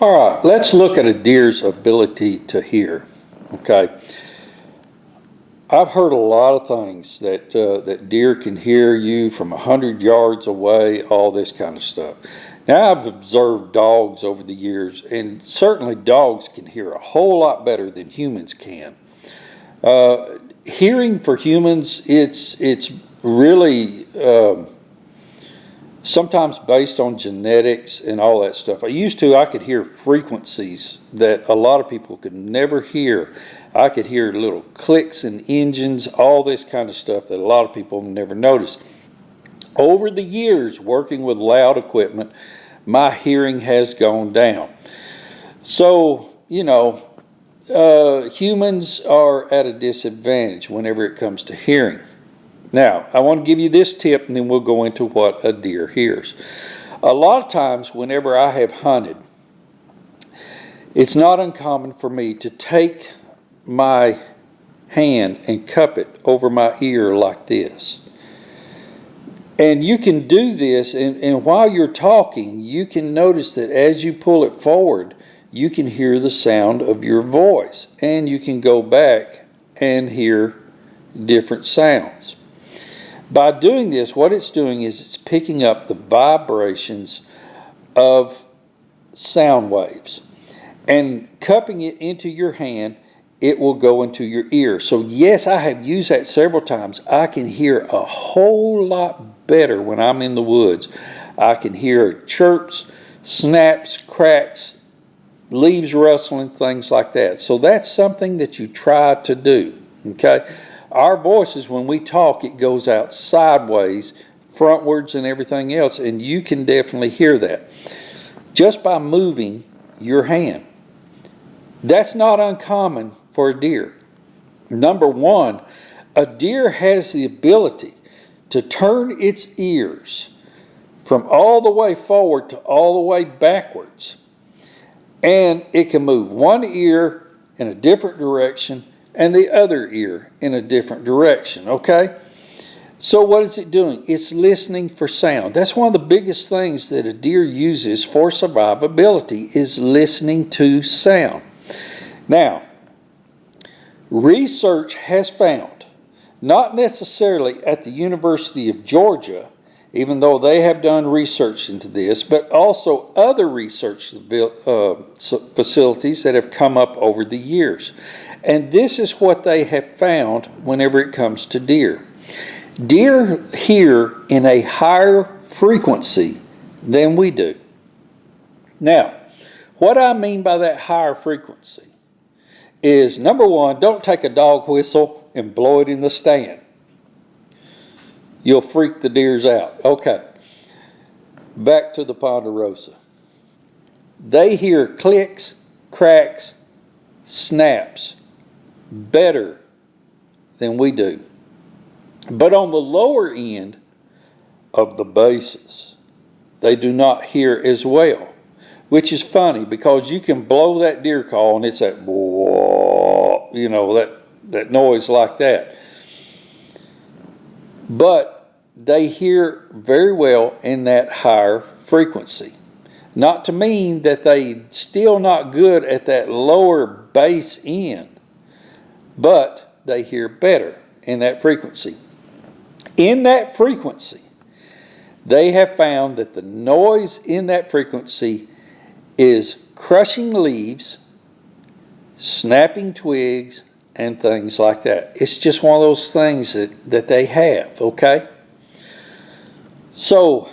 All right, let's look at a deer's ability to hear. Okay, I've heard a lot of things that deer can hear you from 100 yards away, all this kind of stuff. Now, I've observed dogs over the years, and certainly dogs can hear a whole lot better than humans can. Hearing for humans, it's really sometimes based on genetics and all that stuff. I could hear frequencies that a lot of people could never hear. I could hear little clicks in engines, all this kind of stuff that a lot of people never notice. Over the years, working with loud equipment, my hearing has gone down. So, humans are at a disadvantage whenever it comes to hearing. Now, I want to give you this tip, and then we'll go into what a deer hears. A lot of times, whenever I have hunted, it's not uncommon for me to take my hand and cup it over my ear like this. And you can do this, and while you're talking, you can notice that as you pull it forward, you can hear the sound of your voice, and you can go back and hear different sounds. By doing this, what it's doing is it's picking up the vibrations of sound waves, and cupping it into your hand, it will go into your ear. So yes, I have used that several times. I can hear a whole lot better when I'm in the woods. I can hear chirps, snaps, cracks, leaves rustling, things like that. So that's something that you try to do, okay? Our voices, when we talk, it goes out sideways, frontwards, and everything else, and you can definitely hear that just by moving your hand. That's not uncommon for a deer. Number one, a deer has the ability to turn its ears from all the way forward to all the way backwards, and it can move one ear in a different direction and the other ear in a different direction, okay? So what is it doing? It's listening for sound. That's one of the biggest things that a deer uses for survivability, is listening to sound. Now, research has found, not necessarily at the University of Georgia, even though they have done research into this, but also other research facilities that have come up over the years. And this is what they have found whenever it comes to deer. Deer hear in a higher frequency than we do. Now, what I mean by that higher frequency is, number one, don't take a dog whistle and blow it in the stand. You'll freak the deers out. Okay, back to the ponderosa. They hear clicks, cracks, snaps better than we do. But on the lower end of the bases, they do not hear as well, which is funny because you can blow that deer call and it's that, that noise like that. But they hear very well in that higher frequency. Not to mean that they still not good at that lower base end, but they hear better in that frequency. In that frequency, they have found that the noise in that frequency is crushing leaves, snapping twigs, and things like that. It's just one of those things that they have, okay? So,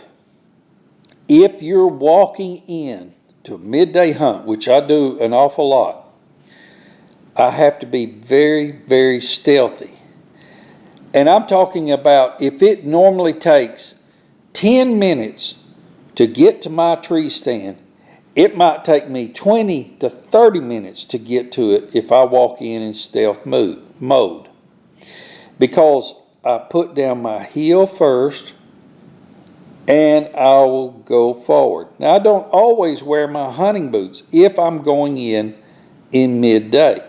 if you're walking in to a midday hunt, which I do an awful lot, I have to be very, very stealthy. And I'm talking about, if it normally takes 10 minutes to get to my tree stand, it might take me 20 to 30 minutes to get to it if I walk in stealth mode. Because I put down my heel first and I will go forward. Now, I don't always wear my hunting boots if I'm going in midday.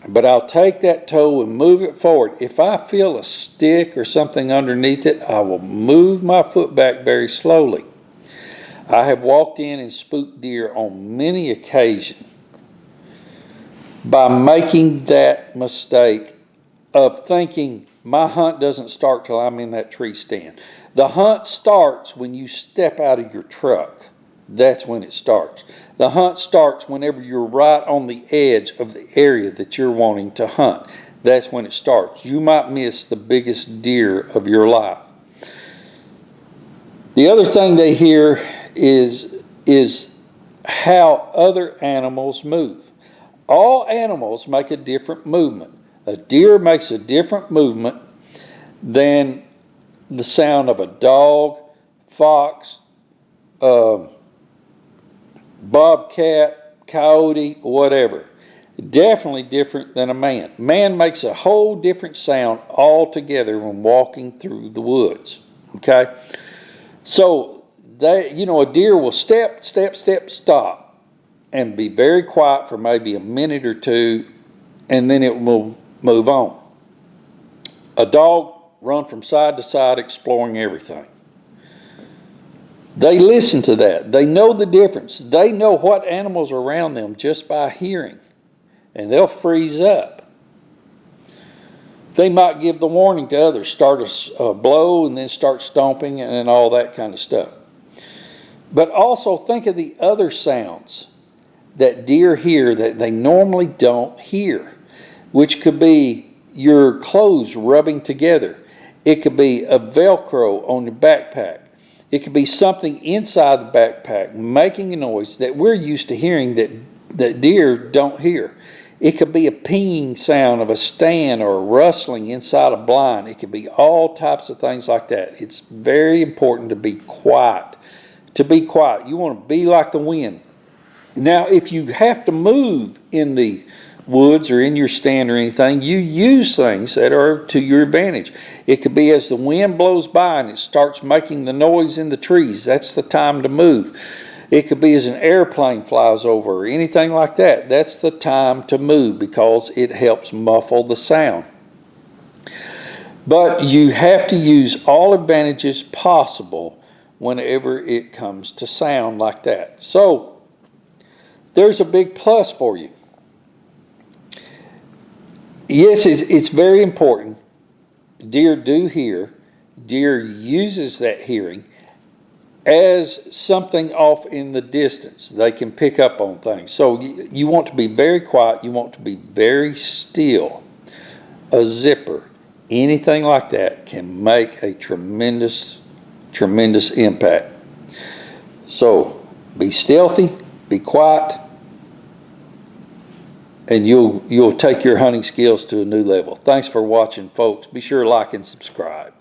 But I'll take that toe and move it forward. If I feel a stick or something underneath it, I will move my foot back very slowly. I have walked in and spooked deer on many occasions by making that mistake of thinking my hunt doesn't start till I'm in that tree stand. The hunt starts when you step out of your truck. That's when it starts. The hunt starts whenever you're right on the edge of the area that you're wanting to hunt. That's when it starts. You might miss the biggest deer of your life. The other thing they hear is how other animals move. All animals make a different movement. A deer makes a different movement than the sound of a dog, fox, bobcat, coyote, whatever. Definitely different than a man. Man makes a whole different sound altogether when walking through the woods. Okay? So, a deer will step, stop, and be very quiet for maybe a minute or two, and then it will move on. A dog run from side to side exploring everything. They listen to that. They know the difference. They know what animals are around them just by hearing, and they'll freeze up. They might give the warning to others, start a blow and then start stomping and all that kind of stuff. But also think of the other sounds that deer hear that they normally don't hear, which could be your clothes rubbing together. It could be a Velcro on your backpack. It could be something inside the backpack making a noise that we're used to hearing that deer don't hear. It could be a pinging sound of a stand or a rustling inside a blind. It could be all types of things like that. It's very important to be quiet. You want to be like the wind. Now, if you have to move in the woods or in your stand or anything, you use things that are to your advantage. It could be as the wind blows by and it starts making the noise in the trees. That's the time to move. It could be as an airplane flies over or anything like that. That's the time to move because it helps muffle the sound. But you have to use all advantages possible whenever it comes to sound like that. So there's a big plus for you. Yes, it's very important. Deer do hear. Deer uses that hearing as something off in the distance. They can pick up on things. So you want to be very quiet. You want to be very still. A zipper, anything like that can make a tremendous impact. So be stealthy, be quiet, and you'll take your hunting skills to a new level. Thanks for watching, folks. Be sure to like and subscribe.